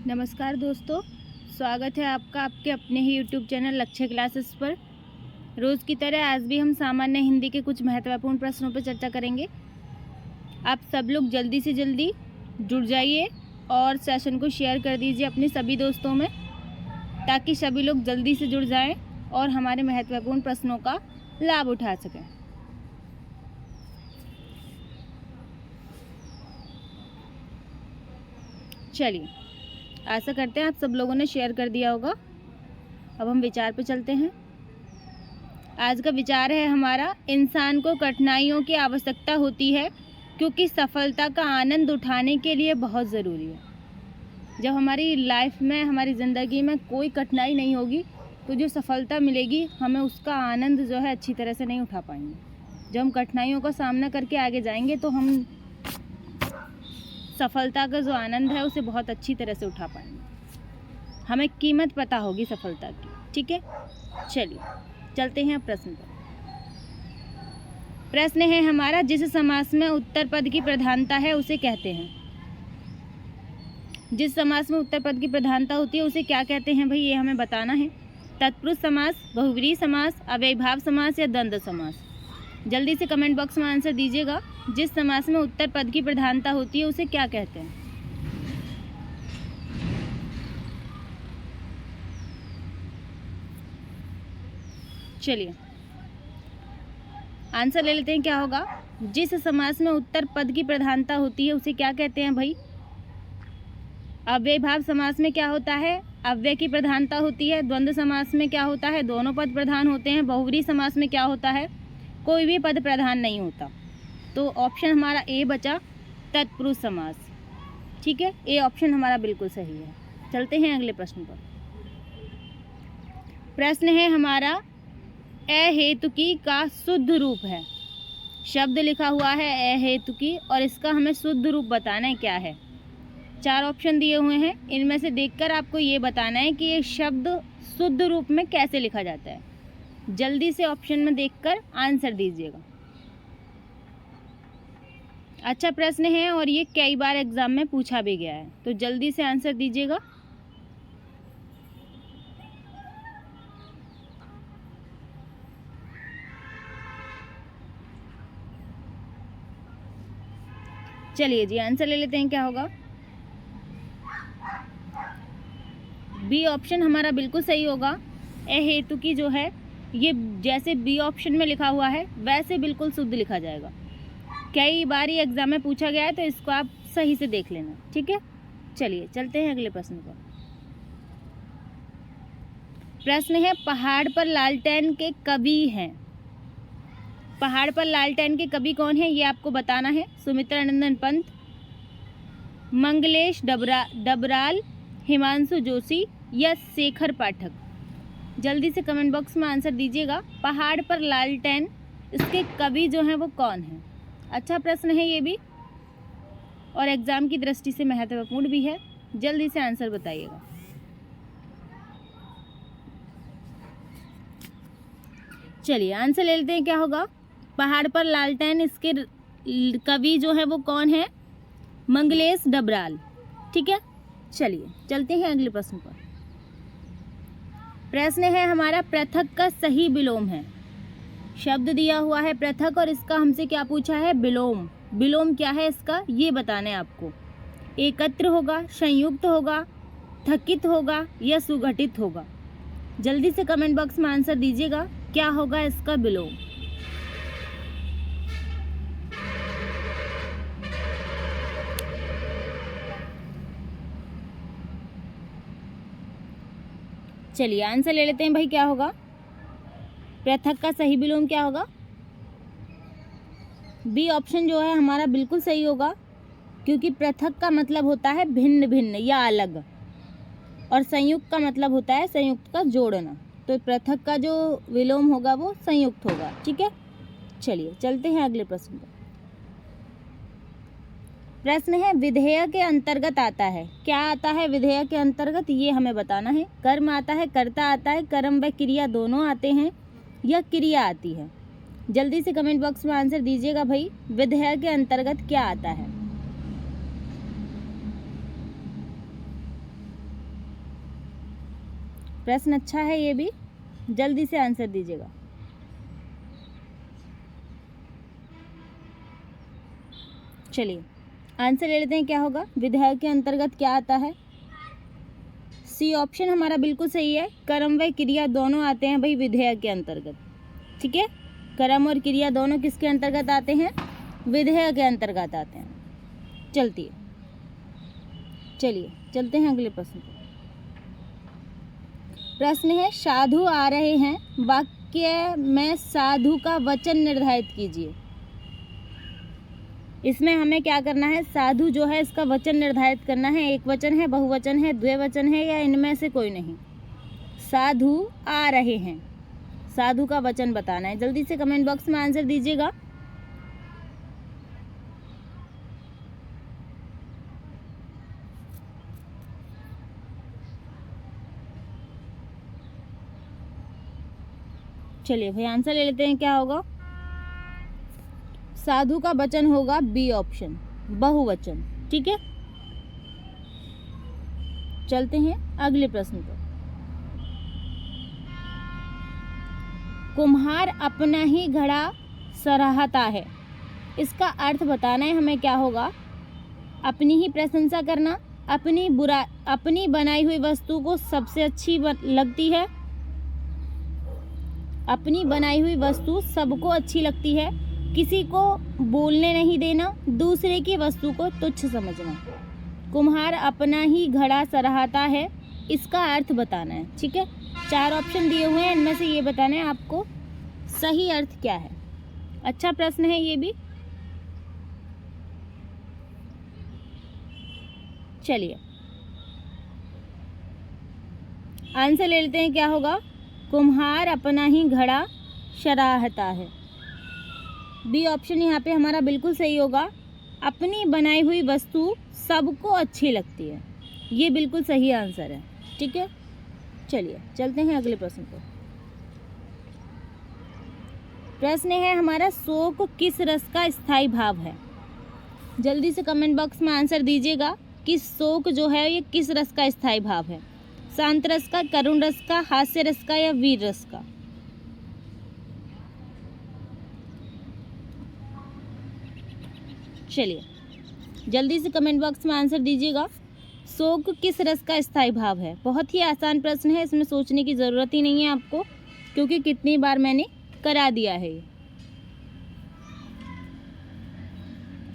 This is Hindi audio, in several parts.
नमस्कार दोस्तों, स्वागत है आपका आपके अपने ही यूट्यूब चैनल लक्ष्य क्लासेस पर। रोज़ की तरह आज भी हम सामान्य हिंदी के कुछ महत्वपूर्ण प्रश्नों पर चर्चा करेंगे। आप सब लोग जल्दी से जल्दी जुड़ जाइए और सेशन को शेयर कर दीजिए अपने सभी दोस्तों में, ताकि सभी लोग जल्दी से जुड़ जाएं और हमारे महत्वपूर्ण प्रश्नों का लाभ उठा सकें। चलिए, आशा करते हैं आप सब लोगों ने शेयर कर दिया होगा। अब हम विचार पे चलते हैं। आज का विचार है हमारा, इंसान को कठिनाइयों की आवश्यकता होती है क्योंकि सफलता का आनंद उठाने के लिए बहुत ज़रूरी है। जब हमारी लाइफ में, हमारी ज़िंदगी में कोई कठिनाई नहीं होगी तो जो सफलता मिलेगी हमें उसका आनंद जो है अच्छी तरह से नहीं उठा पाएंगे। जब हम कठिनाइयों का सामना करके आगे जाएंगे तो हम सफलता का जो आनंद है उसे बहुत अच्छी तरह से उठा पाएंगे। हमें कीमत पता होगी सफलता की। ठीक है, चलिए चलते हैं प्रश्न पर। प्रश्न है हमारा, जिस समास में उत्तर पद की प्रधानता है उसे कहते हैं। जिस समास में उत्तर पद की प्रधानता होती है उसे क्या कहते हैं भाई, ये हमें बताना है। तत्पुरुष समास, बहुव्रीहि समास, अव्ययीभाव समास या द्वंद्व समास। जल्दी से कमेंट बॉक्स में आंसर दीजिएगा। जिस समास में उत्तर पद की प्रधानता होती है उसे क्या कहते हैं। चलिए आंसर ले लेते हैं, क्या होगा। जिस समास में उत्तर पद की प्रधानता होती है उसे क्या कहते हैं भाई। अव्ययीभाव समास में क्या होता है, अव्यय की प्रधानता होती है। द्वंद्व समास में क्या होता है, दोनों पद प्रधान होते हैं। बहुव्रीहि समास में क्या होता है, कोई भी पद प्रधान नहीं होता। तो ऑप्शन हमारा ए बचा, तत्पुरुष समास। ठीक है, ए ऑप्शन हमारा बिल्कुल सही है। चलते हैं अगले प्रश्न पर। प्रश्न है हमारा, अहेतुकी का शुद्ध रूप है। शब्द लिखा हुआ है अहेतुकी और इसका हमें शुद्ध रूप बताना है, क्या है। 4 ऑप्शन दिए हुए हैं, इनमें से देखकर आपको ये बताना है कि ये शब्द शुद्ध रूप में कैसे लिखा जाता है। जल्दी से ऑप्शन में देखकर आंसर दीजिएगा। अच्छा प्रश्न है और ये कई बार एग्जाम में पूछा भी गया है, तो जल्दी से आंसर दीजिएगा। चलिए जी, आंसर ले लेते हैं, क्या होगा। बी ऑप्शन हमारा बिल्कुल सही होगा। अहेतुकी जो है ये जैसे बी ऑप्शन में लिखा हुआ है वैसे बिल्कुल शुद्ध लिखा जाएगा। कई बार ये एग्जाम में पूछा गया है, तो इसको आप सही से देख लेना। ठीक है, चलिए चलते हैं अगले प्रश्न पर। प्रश्न है, पहाड़ पर लालटेन के कवि हैं। पहाड़ पर लालटेन के कवि कौन है ये आपको बताना है। सुमित्रानंदन पंत, मंगलेश डबराल, हिमांशु जोशी या शेखर पाठक। जल्दी से कमेंट बॉक्स में आंसर दीजिएगा। पहाड़ पर लालटेन, इसके कवि जो हैं वो कौन हैं। अच्छा प्रश्न है ये भी, और एग्जाम की दृष्टि से महत्वपूर्ण भी है। जल्दी से आंसर बताइएगा। चलिए आंसर ले लेते हैं, क्या होगा। पहाड़ पर लालटेन, इसके कवि जो है वो कौन है, मंगलेश डबराल। ठीक है, चलिए चलते हैं अगले प्रश्न पर। प्रश्न है हमारा, पृथक का सही विलोम है। शब्द दिया हुआ है पृथक और इसका हमसे क्या पूछा है, विलोम। विलोम क्या है इसका ये बताना है आपको। एकत्र होगा, संयुक्त होगा, थकित होगा या सुगठित होगा। जल्दी से कमेंट बॉक्स में आंसर दीजिएगा, क्या होगा इसका विलोम। चलिए आंसर ले लेते हैं भाई, क्या होगा। पृथक का सही विलोम क्या होगा। बी ऑप्शन जो है हमारा बिल्कुल सही होगा, क्योंकि पृथक का मतलब होता है भिन्न भिन्न या अलग, और संयुक्त का मतलब होता है संयुक्त का जोड़ना। तो पृथक का जो विलोम होगा वो संयुक्त होगा। ठीक है, चलिए चलते हैं अगले प्रश्न पर। प्रश्न है, विधेय के अंतर्गत आता है। क्या आता है विधेय के अंतर्गत ये हमें बताना है। कर्म आता है, कर्ता आता है, कर्म व क्रिया दोनों आते हैं या क्रिया आती है। जल्दी से कमेंट बॉक्स में आंसर दीजिएगा भाई, विधेय के अंतर्गत क्या आता है। प्रश्न अच्छा है ये भी, जल्दी से आंसर दीजिएगा। चलिए आंसर ले लेते हैं, क्या होगा, विधेय के अंतर्गत क्या आता है। सी ऑप्शन हमारा बिल्कुल सही है, कर्म व क्रिया दोनों आते हैं भाई विधेय के अंतर्गत। ठीक है, कर्म और क्रिया दोनों किसके अंतर्गत आते हैं, विधेय के अंतर्गत आते हैं। चलिए चलते हैं अगले प्रश्न पर। प्रश्न है, साधु आ रहे हैं, वाक्य में साधु का वचन निर्धारित कीजिए। इसमें हमें क्या करना है, साधु जो है इसका वचन निर्धारित करना है। एक वचन है, बहुवचन है, द्विवचन है, या इनमें से कोई नहीं। साधु आ रहे हैं, साधु का वचन बताना है। जल्दी से कमेंट बॉक्स में आंसर दीजिएगा। चलिए भाई आंसर ले लेते हैं, क्या होगा, साधु का वचन होगा बी ऑप्शन, बहुवचन। ठीक है, चलते हैं अगले प्रश्न पर। कुम्हार अपना ही घड़ा सराहता है, इसका अर्थ बताना है हमें। क्या होगा, अपनी ही प्रशंसा करना, अपनी बनाई हुई वस्तु को सबसे अच्छी लगती है, अपनी बनाई हुई वस्तु सबको अच्छी लगती है, किसी को बोलने नहीं देना, दूसरे की वस्तु को तुच्छ समझना। कुम्हार अपना ही घड़ा सराहता है, इसका अर्थ बताना है। ठीक है, 4 ऑप्शन दिए हुए हैं, इनमें से ये बताना है आपको सही अर्थ क्या है। अच्छा प्रश्न है ये भी। चलिए आंसर ले लेते हैं, क्या होगा, कुम्हार अपना ही घड़ा सराहता है। बी ऑप्शन यहाँ पे हमारा बिल्कुल सही होगा, अपनी बनाई हुई वस्तु सबको अच्छी लगती है, ये बिल्कुल सही आंसर है। ठीक है, चलिए चलते हैं अगले प्रश्न पर। प्रश्न है हमारा, शोक किस रस का स्थायी भाव है। जल्दी से कमेंट बॉक्स में आंसर दीजिएगा कि शोक जो है ये किस रस का स्थायी भाव है, शांत रस का, करुण रस का, हास्य रस का, या वीर रस का। चलिए जल्दी से कमेंट बॉक्स में आंसर दीजिएगा, शोक किस रस का स्थायी भाव है। बहुत ही आसान प्रश्न है, इसमें सोचने की ज़रूरत ही नहीं है आपको, क्योंकि कितनी बार मैंने करा दिया है ये।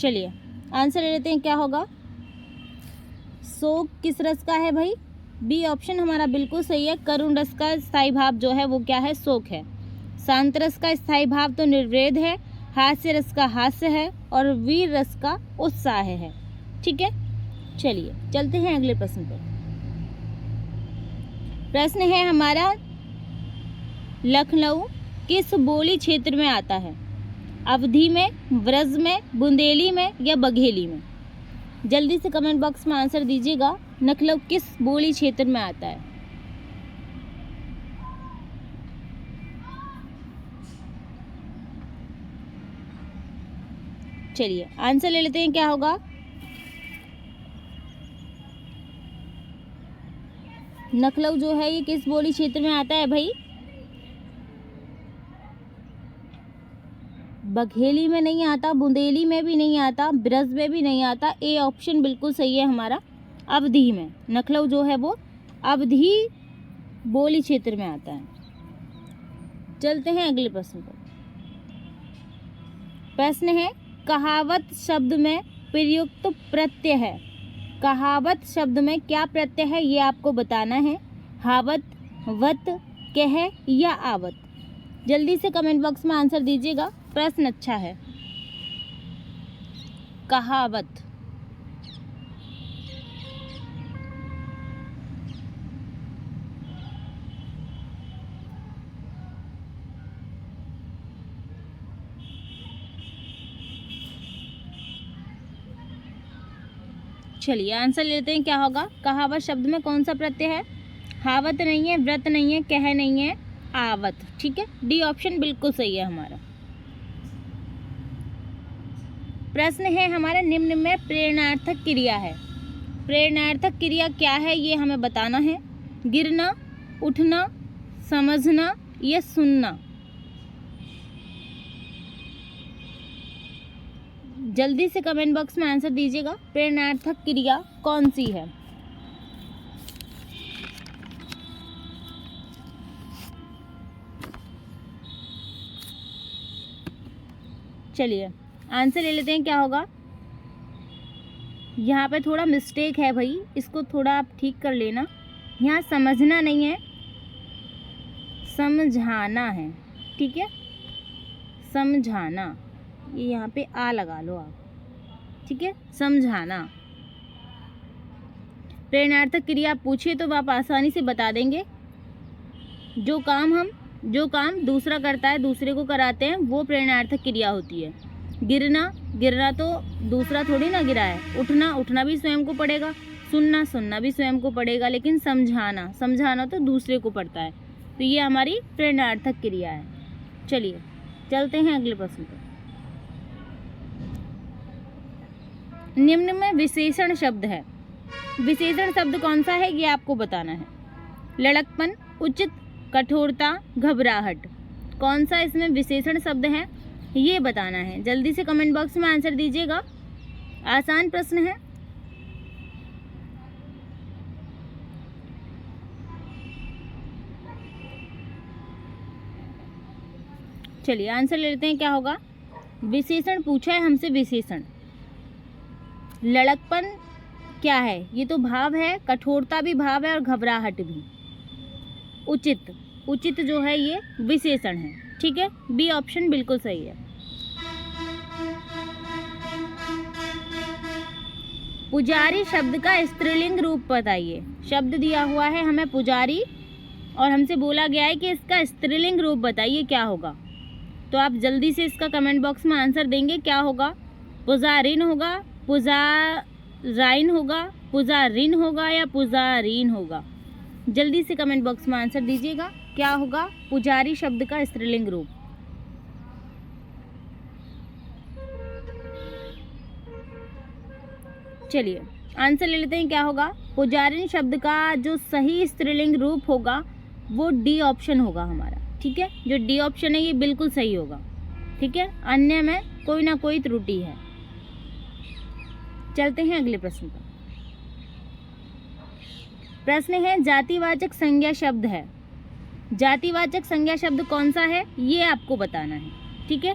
चलिए आंसर ले लेते हैं, क्या होगा, शोक किस रस का है भाई। बी ऑप्शन हमारा बिल्कुल सही है, करुण रस का स्थायी भाव जो है वो क्या है, शोक है। शांत रस का स्थायी भाव तो निर्वेद है, हास्य रस का हास्य है, और वीर रस का उत्साह है। ठीक है, चलिए चलते हैं अगले प्रश्न पर। प्रश्न है हमारा, लखनऊ किस बोली क्षेत्र में आता है, अवधी में, ब्रज में, बुंदेली में, या बघेली में। जल्दी से कमेंट बॉक्स में आंसर दीजिएगा, लखनऊ किस बोली क्षेत्र में आता है। चलिए आंसर ले लेते हैं, क्या होगा, लखनऊ जो है ये किस बोली क्षेत्र में आता है भाई, बघेली में नहीं आता, बुंदेली में भी नहीं आता, ब्रज में भी नहीं आता। ए ऑप्शन बिल्कुल सही है हमारा, अवधी में। लखनऊ जो है वो अवधी बोली क्षेत्र में आता है। चलते हैं अगले प्रश्न पर। प्रश्न है, कहावत शब्द में प्रयुक्त प्रत्यय है। कहावत शब्द में क्या प्रत्यय है ये आपको बताना है, हावत, वत, कह, या आवत। जल्दी से कमेंट बॉक्स में आंसर दीजिएगा, प्रश्न अच्छा है। कहावत, चलिए आंसर लेते हैं, क्या होगा, कहावत शब्द में कौन सा प्रत्यय है, हावत नहीं है, व्रत नहीं है, कह नहीं है, आवत। ठीक है, डी ऑप्शन बिल्कुल सही है हमारा। प्रश्न है हमारा, निम्न में प्रेरणार्थक क्रिया है। प्रेरणार्थक क्रिया क्या है ये हमें बताना है। गिरना, उठना, समझना या सुनना? जल्दी से कमेंट बॉक्स में आंसर दीजिएगा। प्रेरणार्थक क्रिया कौन सी है? चलिए आंसर ले लेते हैं, क्या होगा। यहाँ पे थोड़ा मिस्टेक है भाई, इसको थोड़ा आप ठीक कर लेना। यहाँ समझना नहीं है, समझाना है, ठीक है, समझाना, ये यहाँ पे आ लगा लो आप, ठीक है, समझाना। प्रेरणार्थक क्रिया आप पूछिए तो आप आसानी से बता देंगे। जो काम दूसरा करता है, दूसरे को कराते हैं, वो प्रेरणार्थक क्रिया होती है। गिरना तो दूसरा थोड़ी ना गिरा है। उठना भी स्वयं को पड़ेगा, सुनना भी स्वयं को पड़ेगा, लेकिन समझाना तो दूसरे को पड़ता है। तो ये हमारी प्रेरणार्थक क्रिया है। चलिए चलते हैं अगले प्रश्न पर। निम्न में विशेषण शब्द है। विशेषण शब्द कौन सा है ये आपको बताना है। लड़कपन, उचित, कठोरता, घबराहट, कौन सा इसमें विशेषण शब्द है ये बताना है। जल्दी से कमेंट बॉक्स में आंसर दीजिएगा। आसान प्रश्न है। चलिए आंसर ले लेते हैं, क्या होगा। विशेषण पूछा है हमसे, विशेषण। लड़कपन क्या है, ये तो भाव है, कठोरता भी भाव है और घबराहट भी। उचित जो है ये विशेषण है, ठीक है, बी ऑप्शन बिल्कुल सही है। पुजारी शब्द का स्त्रीलिंग रूप बताइए। शब्द दिया हुआ है हमें पुजारी और हमसे बोला गया है कि इसका स्त्रीलिंग रूप बताइए, क्या होगा। तो आप जल्दी से इसका कमेंट बॉक्स में आंसर देंगे, क्या होगा। पुजारिन होगा, पुजाराइन होगा, पुजारिन होगा या पुजारीन होगा। जल्दी से कमेंट बॉक्स में आंसर दीजिएगा, क्या होगा पुजारी शब्द का स्त्रीलिंग रूप। चलिए आंसर ले लेते हैं, क्या होगा। पुजारिन शब्द का जो सही स्त्रीलिंग रूप होगा वो डी ऑप्शन होगा हमारा, ठीक है। जो डी ऑप्शन है ये बिल्कुल सही होगा, ठीक है, अन्य में कोई ना कोई त्रुटि है। चलते हैं अगले प्रश्न पर। प्रश्न है जातिवाचक संज्ञा शब्द है। जातिवाचक संज्ञा शब्द कौन सा है ये आपको बताना है, ठीक है।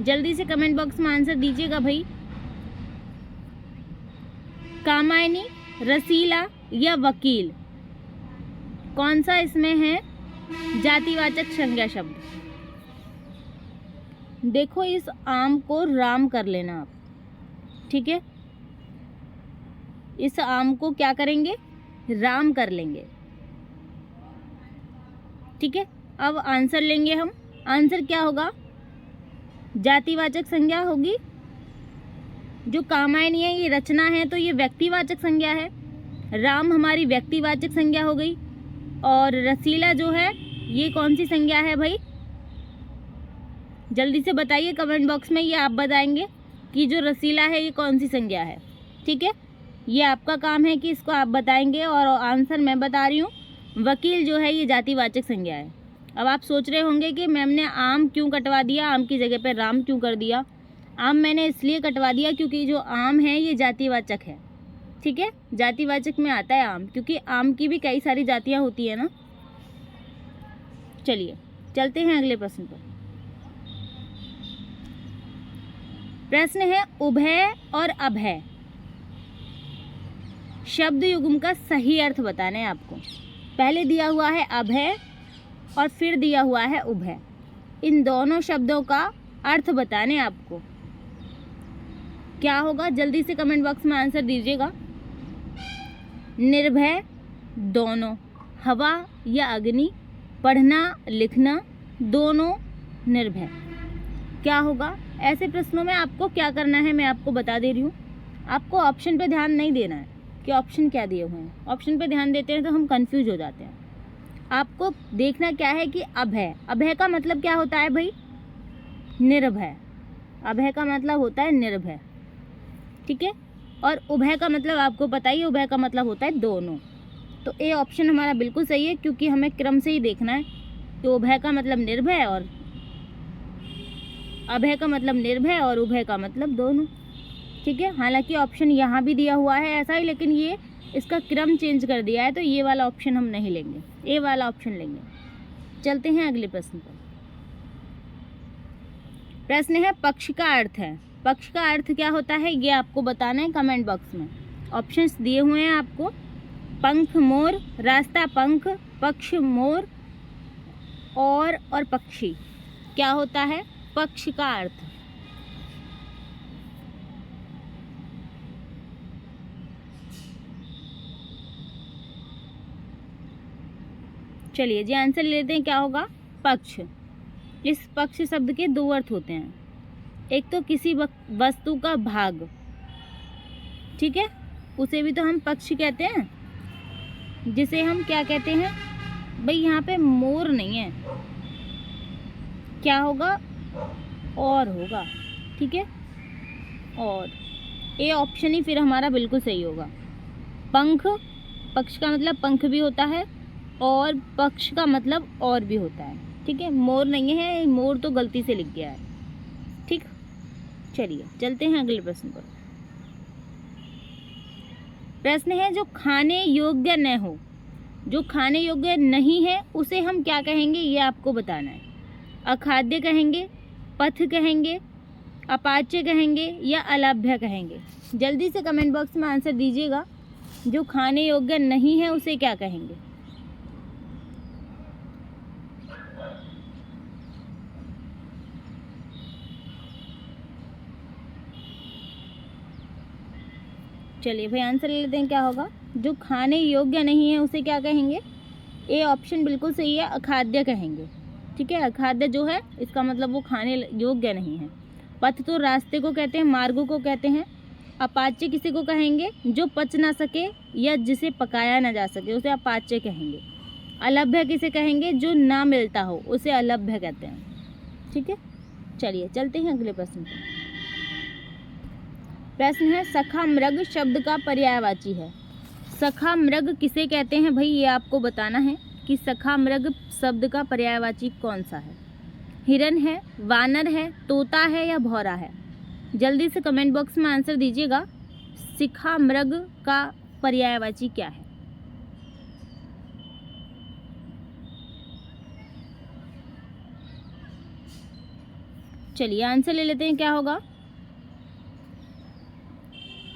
जल्दी से कमेंट बॉक्स में आंसर दीजिएगा भाई। कामायनी, रसीला या वकील, कौन सा इसमें है जातिवाचक संज्ञा शब्द। देखो इस आम को राम कर लेना आप, ठीक है। इस आम को क्या करेंगे, राम कर लेंगे, ठीक है। अब आंसर लेंगे हम। आंसर क्या होगा, जातिवाचक संज्ञा होगी। जो कामायनी है ये रचना है तो ये व्यक्तिवाचक संज्ञा है। राम हमारी व्यक्तिवाचक संज्ञा हो गई। और रसीला जो है ये कौन सी संज्ञा है भाई, जल्दी से बताइए कमेंट बॉक्स में। ये आप बताएंगे कि जो रसीला है ये कौन सी संज्ञा है, ठीक है। ये आपका काम है कि इसको आप बताएंगे और आंसर मैं बता रही हूँ। वकील जो है ये जातिवाचक संज्ञा है। अब आप सोच रहे होंगे कि मैम ने आम क्यों कटवा दिया, आम की जगह पे राम क्यों कर दिया। आम मैंने इसलिए कटवा दिया क्योंकि जो आम है ये जातिवाचक है, ठीक है। जातिवाचक में आता है आम, क्योंकि आम की भी कई सारी जातियाँ होती है ना। चलिए चलते हैं अगले प्रश्न पर। प्रश्न है उभय और अभय शब्द युग्म का सही अर्थ बताना है आपको। पहले दिया हुआ है अभय और फिर दिया हुआ है उभय। इन दोनों शब्दों का अर्थ बताने आपको, क्या होगा। जल्दी से कमेंट बॉक्स में आंसर दीजिएगा। निर्भय, दोनों, हवा या अग्नि, पढ़ना लिखना, दोनों, निर्भय, क्या होगा। ऐसे प्रश्नों में आपको क्या करना है मैं आपको बता दे रही हूँ। आपको ऑप्शन पे ध्यान नहीं देना है कि ऑप्शन क्या दिए हुए हैं। ऑप्शन पे ध्यान देते हैं तो हम कंफ्यूज हो जाते हैं। आपको देखना क्या है कि अभय, अभय का मतलब क्या होता है भाई, निर्भय। अभय का मतलब होता है निर्भय, ठीक है। और उभय का मतलब आपको पता ही, उभय का मतलब होता है दोनों। तो ए ऑप्शन हमारा बिल्कुल सही है, क्योंकि हमें क्रम से ही देखना है। तो उभय का मतलब निर्भय और अभय का मतलब निर्भय और उभय का मतलब दोनों। ठीक है, हालांकि ऑप्शन यहाँ भी दिया हुआ है ऐसा ही, लेकिन ये इसका क्रम चेंज कर दिया है, तो ये वाला ऑप्शन हम नहीं लेंगे, ए वाला ऑप्शन लेंगे। चलते हैं अगले प्रश्न पर। प्रश्न है पक्ष का अर्थ है। पक्ष का अर्थ क्या होता है ये आपको बताना है कमेंट बॉक्स में। ऑप्शंस दिए हुए हैं आपको, पंख मोर, रास्ता पंख, पक्ष मोर और पक्षी। क्या होता है पक्ष का अर्थ? चलिए जी आंसर ले लेते हैं, क्या होगा पक्ष। इस पक्ष शब्द के दो अर्थ होते हैं, एक तो किसी वस्तु का भाग, ठीक है, उसे भी तो हम पक्ष कहते हैं, जिसे हम क्या कहते हैं भाई, यहाँ पे मोर नहीं है, क्या होगा और होगा। ठीक है, और ए ऑप्शन ही फिर हमारा बिल्कुल सही होगा। पंख, पक्ष का मतलब पंख भी होता है और पक्ष का मतलब और भी होता है। ठीक है, मोर नहीं है, मोर तो गलती से लिख गया है। ठीक, चलिए चलते हैं अगले प्रश्न पर। प्रश्न है जो खाने योग्य न हो, जो खाने योग्य नहीं है उसे हम क्या कहेंगे ये आपको बताना है। अखाद्य कहेंगे, पथ कहेंगे, अपाच्य कहेंगे या अलभ्य कहेंगे। जल्दी से कमेंट बॉक्स में आंसर दीजिएगा, जो खाने योग्य नहीं है उसे क्या कहेंगे। चलिए भाई आंसर ले लेते हैं, क्या होगा जो खाने योग्य नहीं है उसे क्या कहेंगे। ए ऑप्शन बिल्कुल सही है, अखाद्य कहेंगे। ठीक है, अखाद्य जो है इसका मतलब वो खाने योग्य नहीं है। पथ तो रास्ते को कहते हैं, मार्गों को कहते हैं। अपाच्य किसी को कहेंगे जो पच ना सके या जिसे पकाया ना जा सके, उसे अपाच्य कहेंगे। अलभ्य किसे कहेंगे जो ना मिलता हो, उसे अलभ्य कहते हैं। ठीक है, चलिए चलते हैं अगले प्रश्न पर। प्रश्न है सखा मृग शब्द का पर्यायवाची है। सखा मृग किसे कहते हैं भाई, ये आपको बताना है कि सखा मृग शब्द का पर्यायवाची कौन सा है। हिरन है, वानर है, तोता है या भौरा है। जल्दी से कमेंट बॉक्स में आंसर दीजिएगा, सखा मृग का पर्यायवाची क्या है। चलिए आंसर ले लेते हैं, क्या होगा।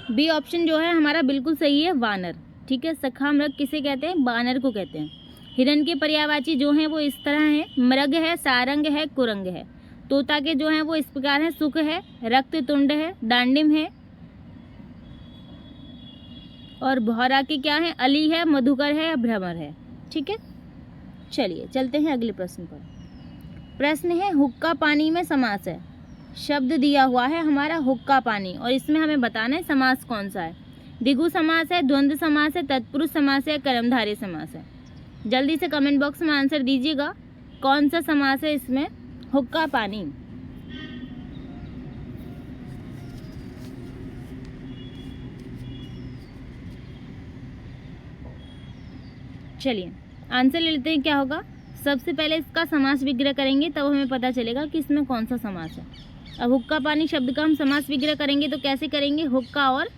बी ऑप्शन जो है हमारा बिल्कुल सही है, वानर। ठीक है, सखा मृग किसे कहते हैं, वानर को कहते हैं। हिरन के पर्यायवाची जो हैं वो इस तरह हैं, मृग है, सारंग है, कुरंग है। तोता के जो हैं वो इस प्रकार हैं, सुख है, रक्ततुंड है, दांडिम है। और भौरा के क्या है, अली है, मधुकर है, भ्रमर है। ठीक है, चलिए चलते हैं अगले प्रश्न पर। प्रश्न है हुक्का पानी में समास है। शब्द दिया हुआ है हमारा हुक्का पानी, और इसमें हमें बताना है समास कौन सा है। द्विगु समास है, द्वंद्व समास है, तत्पुरुष समास है, कर्मधारय समास है। जल्दी से कमेंट बॉक्स में आंसर दीजिएगा, कौन सा समास है इसमें, हुक्का पानी। चलिए आंसर ले लेते हैं, क्या होगा। सबसे पहले इसका समास विग्रह करेंगे, तब हमें पता चलेगा कि इसमें कौन सा समास है। अब हुक्का पानी शब्द का हम समास विग्रह करेंगे तो कैसे करेंगे, हुक्का और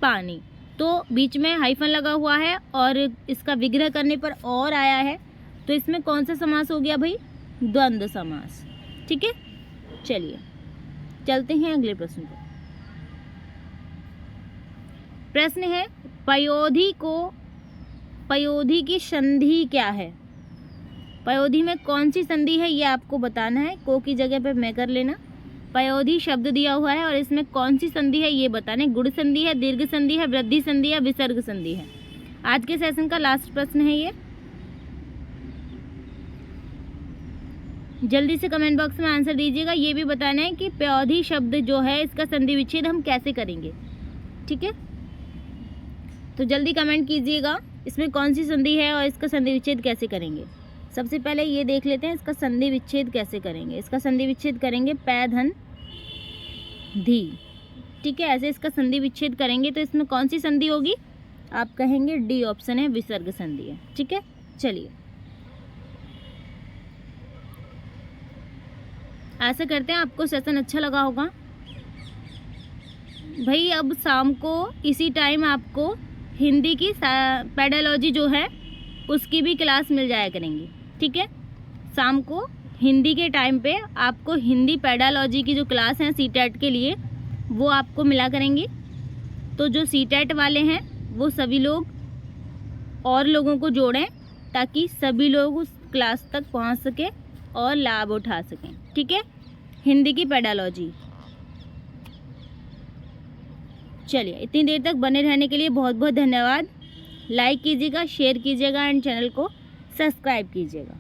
पानी, तो बीच में हाइफन लगा हुआ है और इसका विग्रह करने पर और आया है, तो इसमें कौन सा समास हो गया भाई, द्वंद्व समास। ठीक है, चलिए चलते हैं अगले प्रश्न पर। प्रश्न है पयोधी की संधि क्या है। पयोधी में कौन सी संधि है ये आपको बताना है, को की जगह पे मैं कर लेना। पयोधी शब्द दिया हुआ है और इसमें कौन सी संधि है ये बताना है। गुण संधि है, दीर्घ संधि है, वृद्धि संधि है, विसर्ग संधि है। आज के सेशन का लास्ट प्रश्न है ये। जल्दी से कमेंट बॉक्स में आंसर दीजिएगा, ये भी बताना है कि पयोधी शब्द जो है इसका संधि विच्छेद हम कैसे करेंगे। ठीक है, तो जल्दी कमेंट कीजिएगा इसमें कौन सी संधि है और इसका संधि विच्छेद कैसे करेंगे। सबसे पहले ये देख लेते हैं इसका संधि विच्छेद कैसे करेंगे। इसका संधि विच्छेद करेंगे पै धन धी। ठीक है, ऐसे इसका संधि विच्छेद करेंगे तो इसमें कौन सी संधि होगी, आप कहेंगे डी ऑप्शन है, विसर्ग संधि है। ठीक है, चलिए आशा करते हैं आपको सेशन अच्छा लगा होगा। भाई अब शाम को इसी टाइम आपको हिंदी की पेडालॉजी जो है उसकी भी क्लास मिल जाया करेंगी। ठीक है, शाम को हिंदी के टाइम पे आपको हिंदी पेडालॉजी की जो क्लास है सीटेट के लिए वो आपको मिला करेंगी। तो जो सीटेट वाले हैं वो सभी लोग और लोगों को जोड़ें ताकि सभी लोग उस क्लास तक पहुंच सकें और लाभ उठा सकें। ठीक है, हिंदी की पेडालॉजी। चलिए, इतनी देर तक बने रहने के लिए बहुत बहुत धन्यवाद। लाइक कीजिएगा, शेयर कीजिएगा एंड चैनल को सब्सक्राइब कीजिएगा।